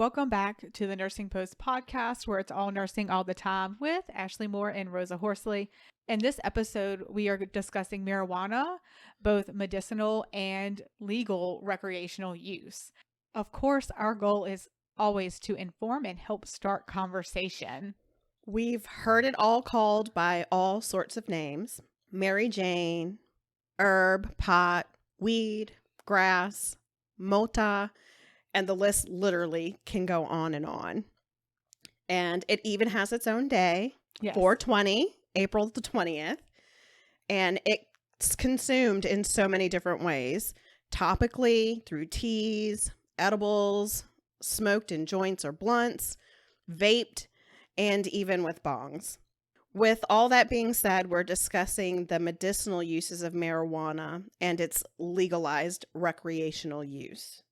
Welcome back to the Nursing Post podcast, where it's all nursing all the time with Ashley Moore and Rosa Horsley. In this episode, we are discussing marijuana, both medicinal and legal recreational use. Of course, our goal is always to inform and help start conversation. We've heard it all called by all sorts of names: Mary Jane, herb, pot, weed, grass, mota, and the list literally can go on and on. And it even has its own day, Yes. 420, April the 20th. And it's consumed in so many different ways: topically, through teas, edibles, smoked in joints or blunts, vaped, and even with bongs. With all that being said, we're discussing the medicinal uses of marijuana and its legalized recreational use.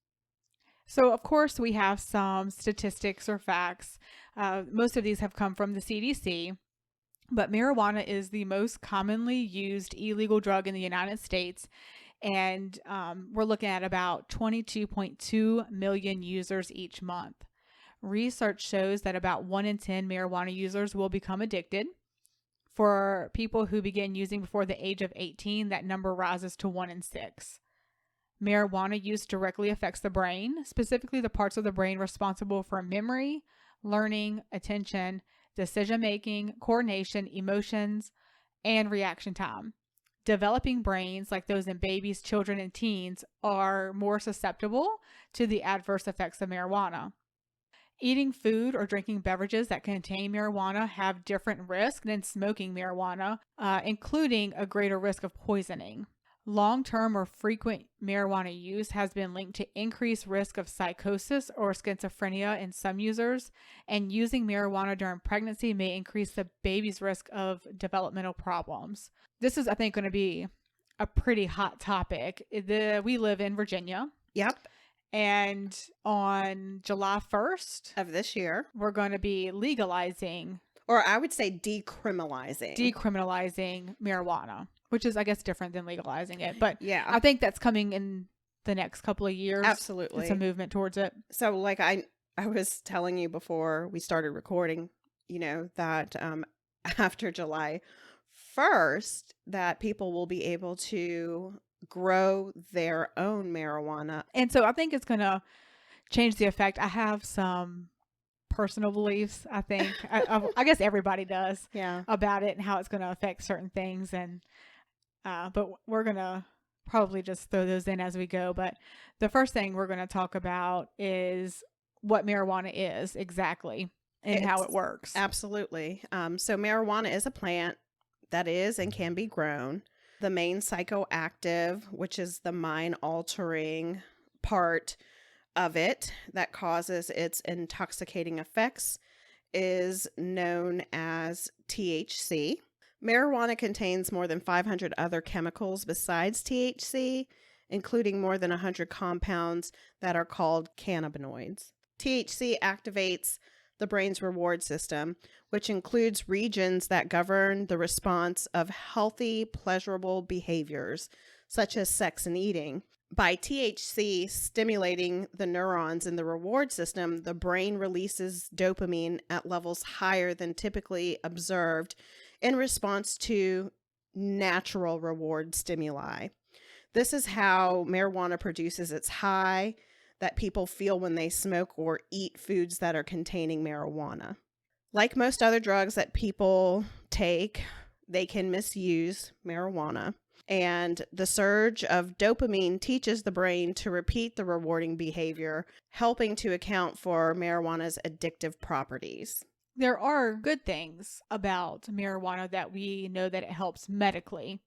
So, of course, we have some statistics or facts. Most of these have come from the CDC, but marijuana is the most commonly used illegal drug in the United States. And we're looking at about 22.2 million users each month. Research shows that about 1 in 10 marijuana users will become addicted. For people who begin using before the age of 18, that number rises to 1 in 6. Marijuana use directly affects the brain, specifically the parts of the brain responsible for memory, learning, attention, decision-making, coordination, emotions, and reaction time. Developing brains, like those in babies, children, and teens, are more susceptible to the adverse effects of marijuana. Eating food or drinking beverages that contain marijuana have different risk than smoking marijuana, including a greater risk of poisoning. Long-term or frequent marijuana use has been linked to increased risk of psychosis or schizophrenia in some users, and using marijuana during pregnancy may increase the baby's risk of developmental problems. This is, I think, going to be a pretty hot topic. We live in Virginia. Yep. And on July 1st of this year, we're going to be legalizing, or I would say decriminalizing marijuana, which is, I guess, different than legalizing it. But yeah, I think that's coming in the next couple of years. Absolutely. It's a movement towards it. So like I was telling you before we started recording, that after July 1st, that people will be able to grow their own marijuana. And so I think it's going to change the effect. I have some personal beliefs, I think. I guess everybody does. Yeah. About it and how it's going to affect certain things. And but we're going to probably just throw those in as we go. But the first thing we're going to talk about is what marijuana is exactly and how it works. Absolutely. So marijuana is a plant that is and can be grown. The main psychoactive, which is the mind-altering part of it that causes its intoxicating effects, is known as THC. Marijuana contains more than 500 other chemicals besides THC, including more than 100 compounds that are called cannabinoids. THC activates the brain's reward system, which includes regions that govern the response of healthy, pleasurable behaviors, such as sex and eating. By THC stimulating the neurons in the reward system, the brain releases dopamine at levels higher than typically observed in response to natural reward stimuli. This is how marijuana produces its high that people feel when they smoke or eat foods that are containing marijuana. Like most other drugs that people take, they can misuse marijuana. And the surge of dopamine teaches the brain to repeat the rewarding behavior, helping to account for marijuana's addictive properties. There are good things about marijuana that we know that it helps medically.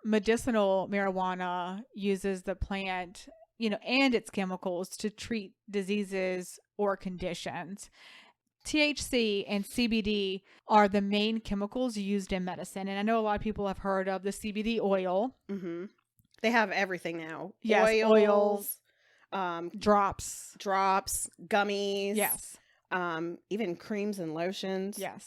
Medicinal marijuana uses the plant and its chemicals to treat diseases or conditions. THC and CBD are the main chemicals used in medicine. And I know a lot of people have heard of the CBD oil. Mm-hmm. They have everything now. Yes, oils, drops, gummies. Yes. Even creams and lotions. Yes.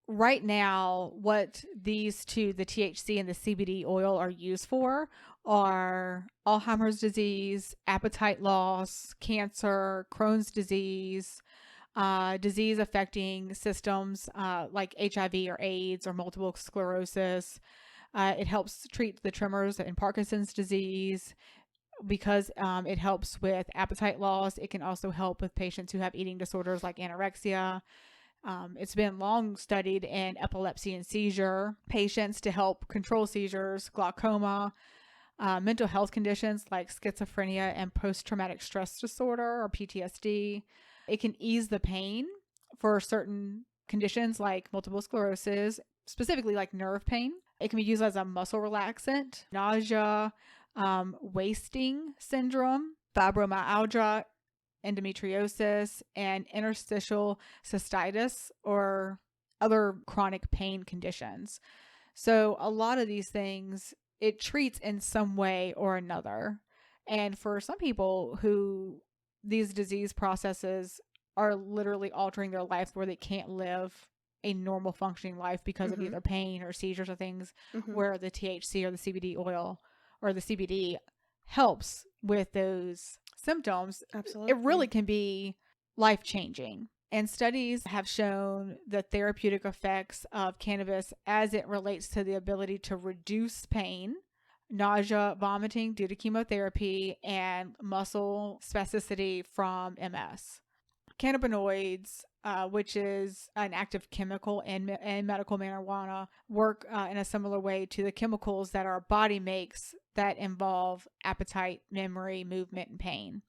Right now, what these two, the THC and the CBD oil, are used for are Alzheimer's disease, appetite loss, cancer, Crohn's disease, disease affecting systems like HIV or AIDS or multiple sclerosis. It helps treat the tremors in Parkinson's disease because it helps with appetite loss. It can also help with patients who have eating disorders like anorexia. It's been long studied in epilepsy and seizure patients to help control seizures, glaucoma, mental health conditions like schizophrenia and post-traumatic stress disorder or PTSD. It can ease the pain for certain conditions like multiple sclerosis, specifically like nerve pain. It can be used as a muscle relaxant, nausea, wasting syndrome, fibromyalgia, endometriosis, and interstitial cystitis or other chronic pain conditions. So a lot of these things it treats in some way or another. And for some people who these disease processes are literally altering their life where they can't live a normal functioning life because of either pain or seizures or things where the THC or the CBD oil or the CBD helps with those symptoms. Absolutely. It really can be life changing. And studies have shown the therapeutic effects of cannabis as it relates to the ability to reduce pain, nausea, vomiting due to chemotherapy, and muscle spasticity from MS. Cannabinoids, which is an active chemical in medical marijuana, work in a similar way to the chemicals that our body makes that involve appetite, memory, movement, and pain.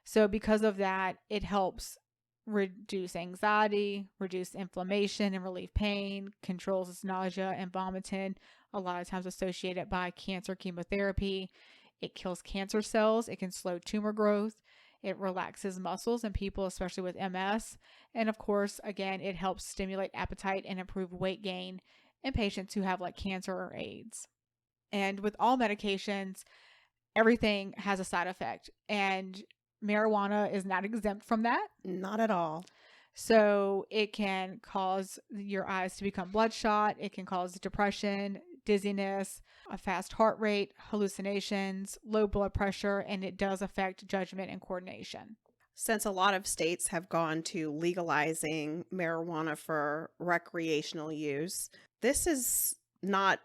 So because of that, it helps reduce anxiety, reduce inflammation and relieve pain, controls nausea and vomiting, a lot of times associated by cancer chemotherapy. It kills cancer cells. It can slow tumor growth. It relaxes muscles in people, especially with MS. And of course, again, it helps stimulate appetite and improve weight gain in patients who have like cancer or AIDS. And with all medications, everything has a side effect. And marijuana is not exempt from that. Not at all. So it can cause your eyes to become bloodshot. It can cause depression, dizziness, a fast heart rate, hallucinations, low blood pressure, and it does affect judgment and coordination. Since a lot of states have gone to legalizing marijuana for recreational use, this is not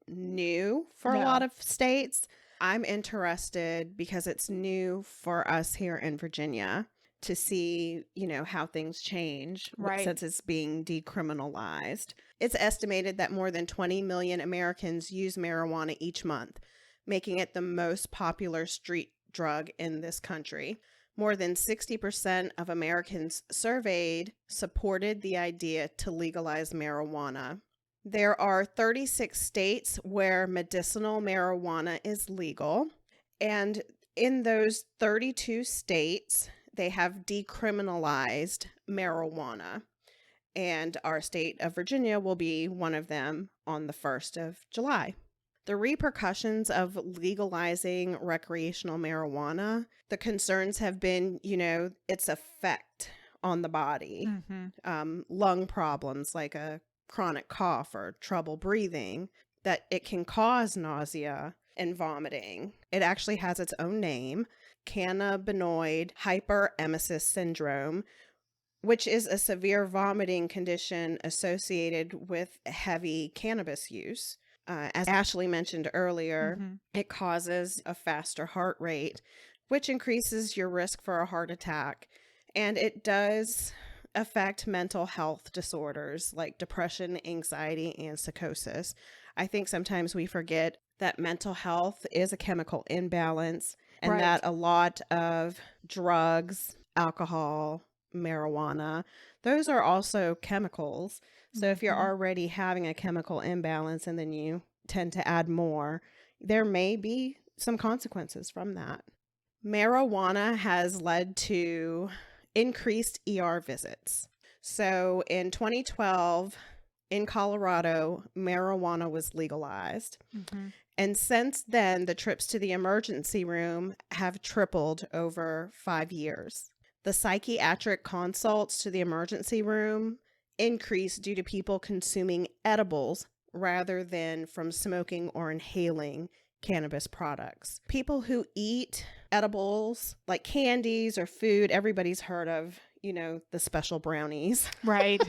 new for a lot of states. I'm interested because it's new for us here in Virginia to see, how things change since it's being decriminalized. It's estimated that more than 20 million Americans use marijuana each month, making it the most popular street drug in this country. More than 60% of Americans surveyed supported the idea to legalize marijuana. There are 36 states where medicinal marijuana is legal. And in those 32 states, they have decriminalized marijuana. And our state of Virginia will be one of them on the 1st of July. The repercussions of legalizing recreational marijuana, the concerns have been, its effect on the body, lung problems like a chronic cough or trouble breathing, that it can cause nausea and vomiting. It actually has its own name, cannabinoid hyperemesis syndrome, which is a severe vomiting condition associated with heavy cannabis use. As Ashley mentioned earlier, it causes a faster heart rate, which increases your risk for a heart attack. And it does affect mental health disorders like depression, anxiety, and psychosis. I think sometimes we forget that mental health is a chemical imbalance and that a lot of drugs, alcohol, marijuana, those are also chemicals. So if you're already having a chemical imbalance and then you tend to add more, there may be some consequences from that. Marijuana has led to increased ER visits. So in 2012, in Colorado, marijuana was legalized. And since then, the trips to the emergency room have tripled over 5 years. The psychiatric consults to the emergency room increased due to people consuming edibles rather than from smoking or inhaling cannabis products. People who eat edibles like candies or food, everybody's heard of, the special brownies Right.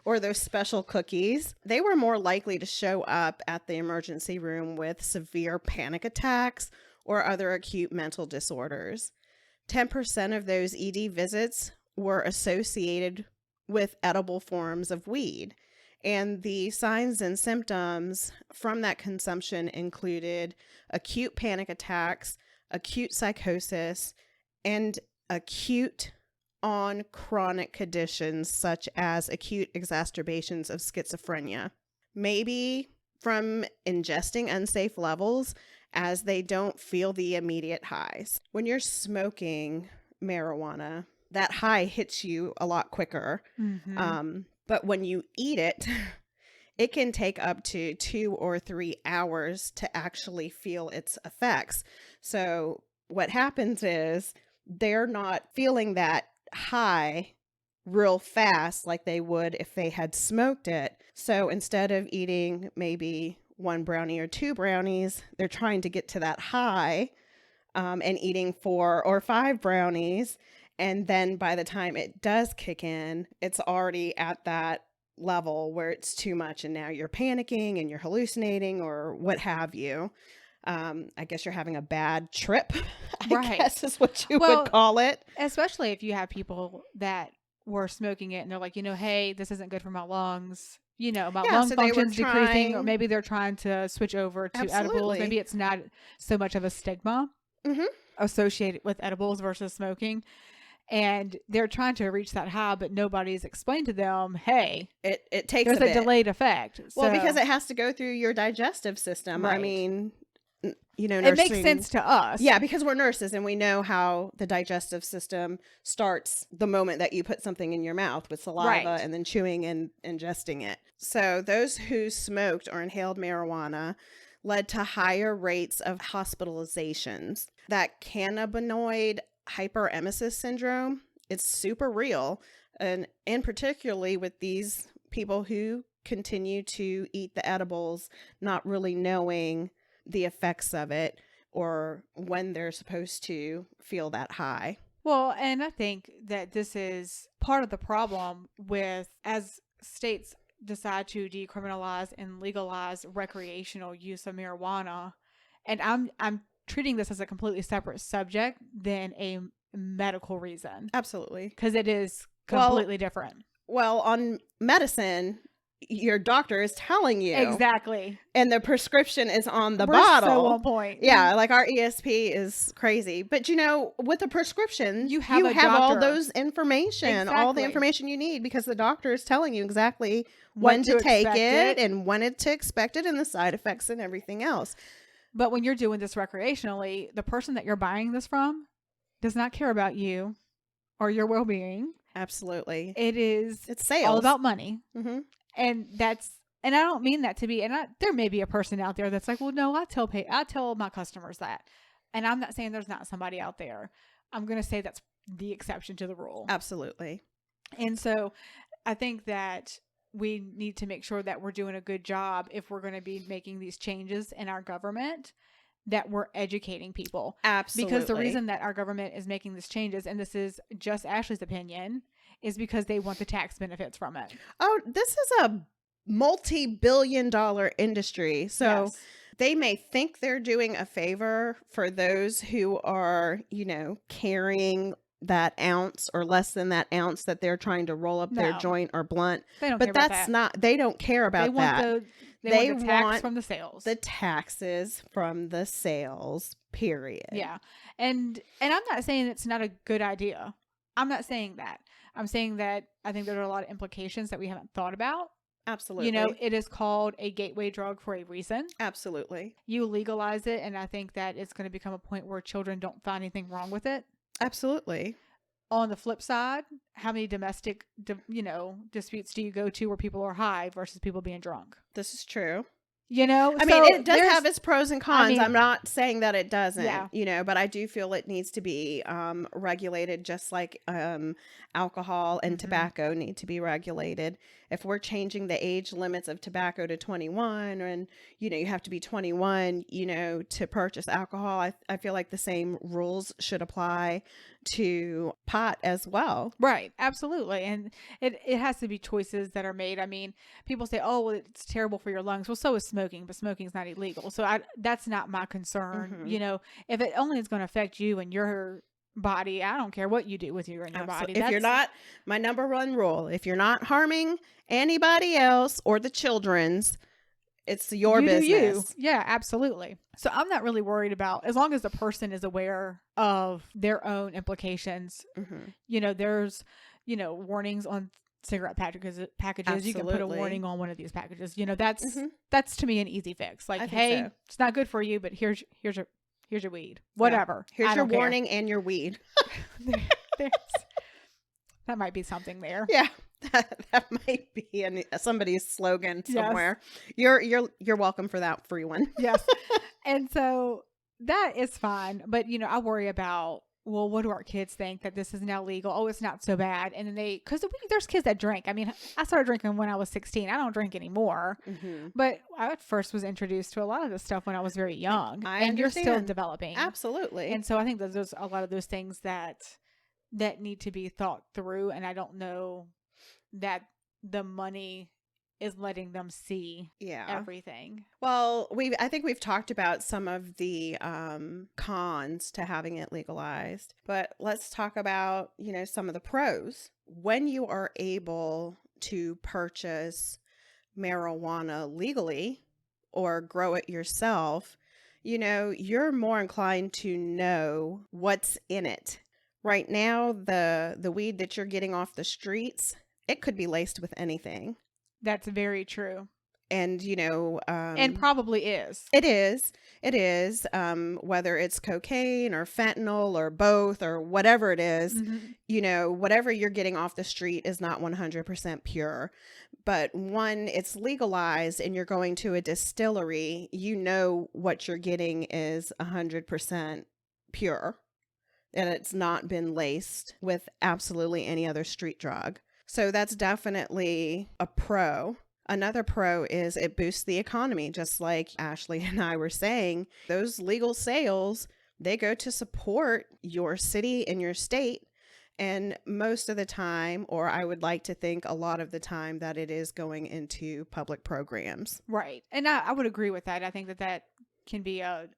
or those special cookies, they were more likely to show up at the emergency room with severe panic attacks or other acute mental disorders. 10% of those ED visits were associated with edible forms of weed. And the signs and symptoms from that consumption included acute panic attacks, acute psychosis, and acute on chronic conditions such as acute exacerbations of schizophrenia. Maybe from ingesting unsafe levels, as they don't feel the immediate highs. When you're smoking marijuana, that high hits you a lot quicker. But when you eat it, it can take up to 2 or 3 hours to actually feel its effects. So what happens is they're not feeling that high real fast like they would if they had smoked it. So instead of eating maybe 1 brownie or 2 brownies, they're trying to get to that high and eating 4 or 5 brownies. And then by the time it does kick in, it's already at that level where it's too much. And now you're panicking and you're hallucinating or what have you. I guess you're having a bad trip, I guess is what you would call it. Especially if you have people that were smoking it and they're like, hey, this isn't good for my lungs. My lung function's decreasing, or maybe they're trying to switch over to edibles. Maybe it's not so much of a stigma associated with edibles versus smoking. And they're trying to reach that high, but nobody's explained to them, hey, it takes there's a delayed effect. Well, because it has to go through your digestive system. Right. I mean, nursing, it makes sense to us. Yeah, because we're nurses and we know how the digestive system starts the moment that you put something in your mouth with saliva and then chewing and ingesting it. So those who smoked or inhaled marijuana led to higher rates of hospitalizations. That cannabinoid hyperemesis syndrome, it's super real. And particularly with these people who continue to eat the edibles, not really knowing the effects of it or when they're supposed to feel that high. Well, and I think that this is part of the problem with, as states decide to decriminalize and legalize recreational use of marijuana, and I'm treating this as a completely separate subject than a medical reason. Absolutely. Because it is completely different. Well, on medicine, your doctor is telling you. Exactly. And the prescription is on the We're bottle. So on point. Yeah, like our ESP is crazy. But with a prescription, you have all those information, all the information you need, because the doctor is telling you exactly when to take it and when to expect it and the side effects and everything else. But when you're doing this recreationally, the person that you're buying this from does not care about you or your well-being. Absolutely. It's sales. All about money. Mm-hmm. And I don't mean that to be, there may be a person out there that's like, well, no, I tell my customers that. And I'm not saying there's not somebody out there. I'm going to say that's the exception to the rule. Absolutely. And so I think that we need to make sure that we're doing a good job if we're going to be making these changes in our government, that we're educating people. Absolutely. Because the reason that our government is making these changes, and this is just Ashley's opinion, is because they want the tax benefits from it. Oh, this is a multi-billion-dollar industry. So they may think they're doing a favor for those who are, carrying that ounce or less than that ounce that they're trying to roll up their joint or blunt. They don't care about that. They don't care about that. They want the tax from the sales. The taxes from the sales, period. Yeah. And I'm not saying it's not a good idea. I'm not saying that. I'm saying that I think there are a lot of implications that we haven't thought about. Absolutely. It is called a gateway drug for a reason. Absolutely. You legalize it, and I think that it's going to become a point where children don't find anything wrong with it. Absolutely. On the flip side, how many domestic, disputes do you go to where people are high versus people being drunk? This is true. I mean, it does have its pros and cons. I'm not saying that it doesn't, but I do feel it needs to be regulated, just like alcohol and tobacco need to be regulated. If we're changing the age limits of tobacco to 21 and, you have to be 21, to purchase alcohol, I feel like the same rules should apply to pot as well. Right. Absolutely. And it has to be choices that are made. I mean, people say, oh, well, it's terrible for your lungs. Well, so is smoking, but smoking's not illegal. So that's not my concern. If it only is going to affect you and your body, I don't care what you do with you and your body. If you're not, my number one rule, if you're not harming anybody else or the children's, it's your business. Yeah, absolutely. So I'm not really worried about, as long as the person is aware of their own implications. There's, warnings on cigarette packages. Absolutely. You can put a warning on one of these packages. That's to me an easy fix. Like, hey, it's not good for you, but here's your weed. Whatever. Yeah. Here's your warning and your weed. That might be something there. Yeah. That might be somebody's slogan somewhere. Yes. You're welcome for that free one. Yes. And so that is fine. But, I worry about, well, what do our kids think that this is now legal? Oh, it's not so bad. And then because there's kids that drink. I mean, I started drinking when I was 16. I don't drink anymore. But I at first was introduced to a lot of this stuff when I was very young. And you're still developing. Absolutely. And so I think that there's a lot of those things that need to be thought through. And I don't know that the money is letting them see everything. Well, I think we've talked about some of the cons to having it legalized, but let's talk about, some of the pros. When you are able to purchase marijuana legally or grow it yourself, you're more inclined to know what's in it. Right now, the weed that you're getting off the streets, it could be laced with anything. That's very true. And, and probably is. It is. Whether it's cocaine or fentanyl or both or whatever it is, whatever you're getting off the street is not 100% pure. But when it's legalized and you're going to a distillery, what you're getting is 100% pure. And it's not been laced with absolutely any other street drug. So that's definitely a pro. Another pro is it boosts the economy, just like Ashley and I were saying. Those legal sales, they go to support your city and your state. And most of the time, or I would like to think a lot of the time, that it is going into public programs. Right. And I would agree with that. I think that can be a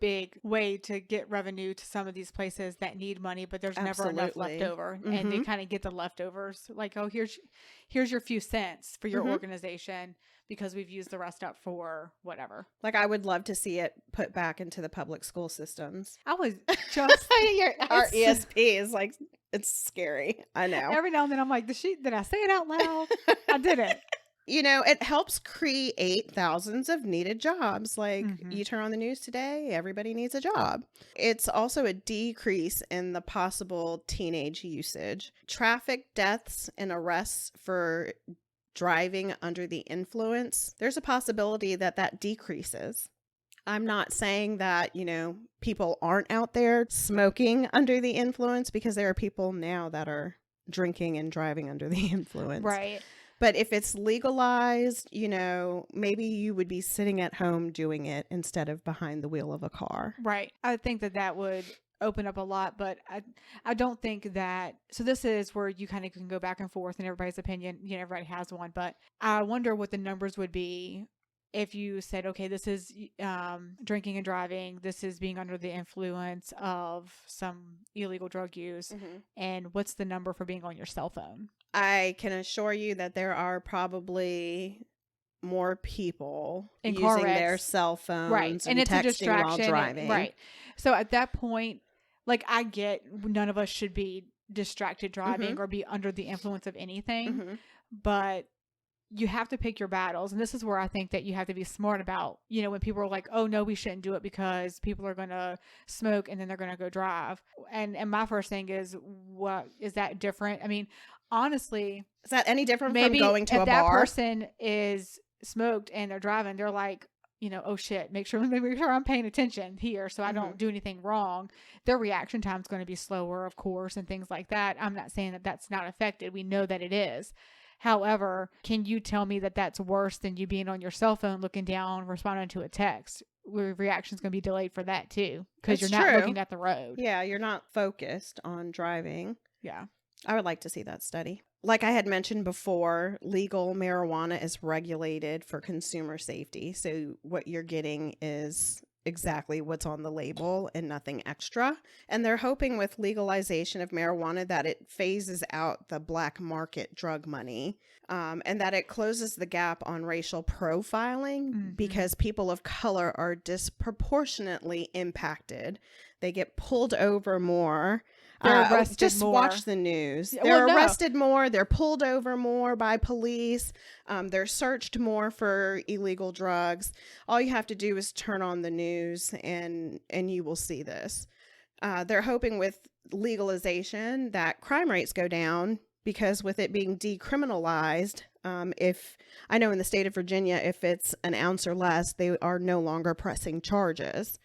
big way to get revenue to some of these places that need money, but there's never enough left over. And they kind of get the leftovers, like, oh, here's your few cents for your organization because we've used the rest up for whatever. Like, I would love to see it put back into the public school systems. I was just our ESP is like, it's scary. I know. Every now and then I'm like, did I say it out loud? I didn't. It helps create thousands of needed jobs. Like, you turn on the news today, everybody needs a job. It's also a decrease in the possible teenage usage. Traffic deaths and arrests for driving under the influence, there's a possibility that decreases. I'm not saying that, people aren't out there smoking under the influence, because there are people now that are drinking and driving under the influence. Right. But if it's legalized, maybe you would be sitting at home doing it instead of behind the wheel of a car. Right. I think that would open up a lot, but I don't think that. So this is where you kind of can go back and forth in everybody's opinion. Everybody has one, but I wonder what the numbers would be if you said, okay, this is drinking and driving, this is being under the influence of some illegal drug use, and what's the number for being on your cell phone? I can assure you that there are probably more people in using their cell phones and it's texting a distraction while driving. Right. So at that point, like, I get none of us should be distracted driving or be under the influence of anything, but you have to pick your battles. And this is where I think that you have to be smart about, when people are like, oh no, we shouldn't do it because people are going to smoke and then they're going to go drive. And my first thing is, what is that different? I mean, honestly, is that any different from going to a bar? If that person is smoked and they're driving, they're like, oh shit, make sure I'm paying attention here so I don't do anything wrong. Their reaction time is going to be slower, of course, and things like that. I'm not saying that that's not affected. We know that it is. However, can you tell me that that's worse than you being on your cell phone, looking down, responding to a text? reaction is going to be delayed for that too, because you're It's not true. looking at the road. Yeah, you're not focused on driving. Yeah. I would like to see that study. Like I had mentioned before, legal marijuana is regulated for consumer safety. So what you're getting is exactly what's on the label and nothing extra. And they're hoping with legalization of marijuana that it phases out the black market drug money, and that it closes the gap on racial profiling because people of color are disproportionately impacted. They get pulled over more. They're arrested just more. Watch the news. Yeah, They're well, no. arrested more. They're pulled over more by police. They're searched more for illegal drugs. All you have to do is turn on the news and you will see this. They're hoping with legalization that crime rates go down because with it being decriminalized, if I know in the state of Virginia, if it's an ounce or less, they are no longer pressing charges.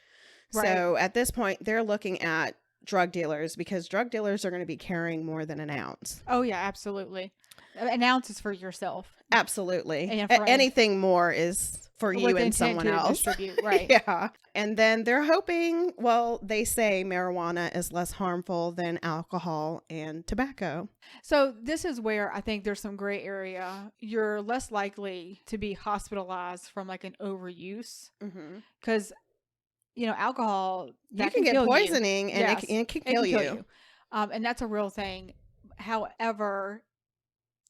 Right. So at this point, they're looking at drug dealers because drug dealers are going to be carrying more than an ounce. Oh yeah, absolutely. An ounce is for yourself. Absolutely. And anything more is for you and someone else. Distribute, right. Yeah. And then they're hoping, well, they say marijuana is less harmful than alcohol and tobacco. So this is where I think there's some gray area. You're less likely to be hospitalized from like an overuse because alcohol, you can get poisoning and it can kill you. And that's a real thing. However,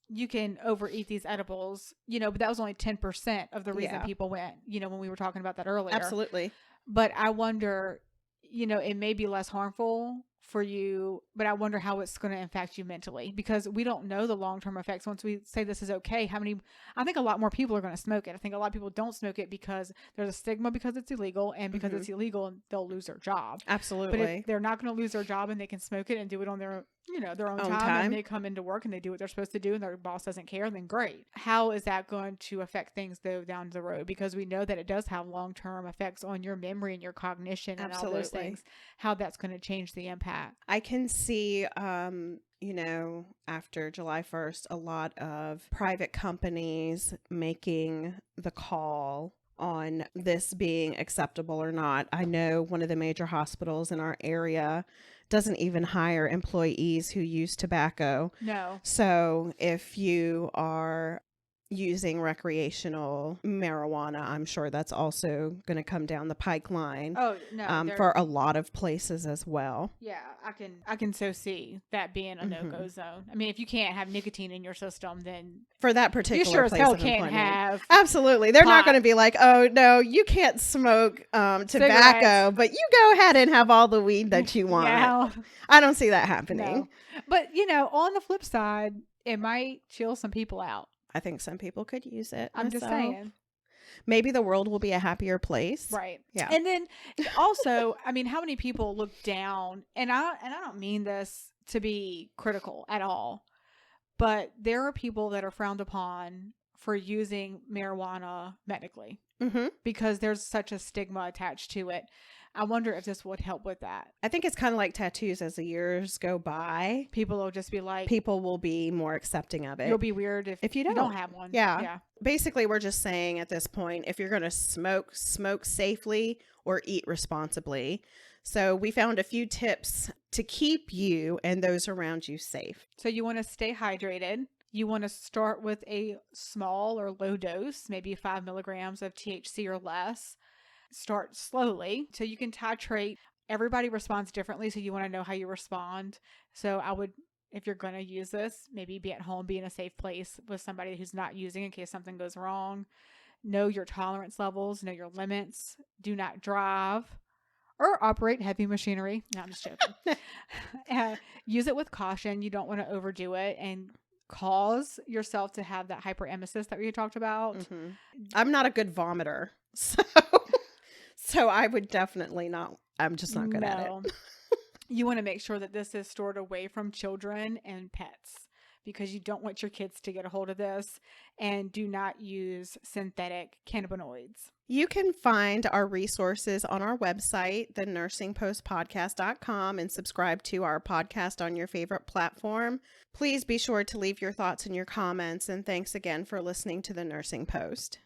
you can overeat these edibles, but that was only 10% of the reason people went, when we were talking about that earlier. Absolutely. But I wonder, it may be less harmful for you, but I wonder how it's going to impact you mentally because we don't know the long-term effects. Once we say this is okay, I think a lot more people are going to smoke it. I think a lot of people don't smoke it because there's a stigma because it's illegal and because it's illegal they'll lose their job. Absolutely. But if they're not going to lose their job and they can smoke it and do it on their own time and they come into work and they do what they're supposed to do and their boss doesn't care, then great. How is that going to affect things though down the road? Because we know that it does have long-term effects on your memory and your cognition and all those things, how that's going to change the impact. I can see, after July 1st, a lot of private companies making the call on this being acceptable or not. I know one of the major hospitals in our area doesn't even hire employees who use tobacco. No. So if you are using recreational marijuana, I'm sure that's also going to come down the pipeline. Oh no, for a lot of places as well. Yeah, I can so see that being a no-go zone. I mean, if you can't have nicotine in your system, then for that particular you sure place as hell of can't employment. have. Absolutely, they're not going to be like, oh no, you can't smoke tobacco, cigarettes, but you go ahead and have all the weed that you want. Yeah. I don't see that happening. No. But on the flip side, it might chill some people out. I think some people could use it. I'm just saying. Maybe the world will be a happier place. Right. Yeah. And then also, I mean, how many people look down, and I don't mean this to be critical at all, but there are people that are frowned upon for using marijuana medically because there's such a stigma attached to it. I wonder if this would help with that. I think it's kind of like tattoos. As the years go by, people will just be like, people will be more accepting of it. You'll be weird if you don't have one. Yeah. Basically, we're just saying at this point, if you're going to smoke safely or eat responsibly. So we found a few tips to keep you and those around you safe. So you want to stay hydrated. You want to start with a small or low dose, maybe 5 milligrams of THC or less. Start slowly so you can titrate. Everybody responds differently, so you want to know how you respond. So I would, if you're going to use this, maybe be at home, be in a safe place with somebody who's not using in case something goes wrong. Know your tolerance levels, know your limits. Do not drive or operate heavy machinery. No, I'm just joking. Use it with caution. You don't want to overdo it and cause yourself to have that hyperemesis that we talked about. I'm not a good vomiter, so I would definitely not. I'm just not good at it. You want to make sure that this is stored away from children and pets because you don't want your kids to get a hold of this, and do not use synthetic cannabinoids. You can find our resources on our website, thenursingpostpodcast.com, and subscribe to our podcast on your favorite platform. Please be sure to leave your thoughts and your comments, and thanks again for listening to The Nursing Post.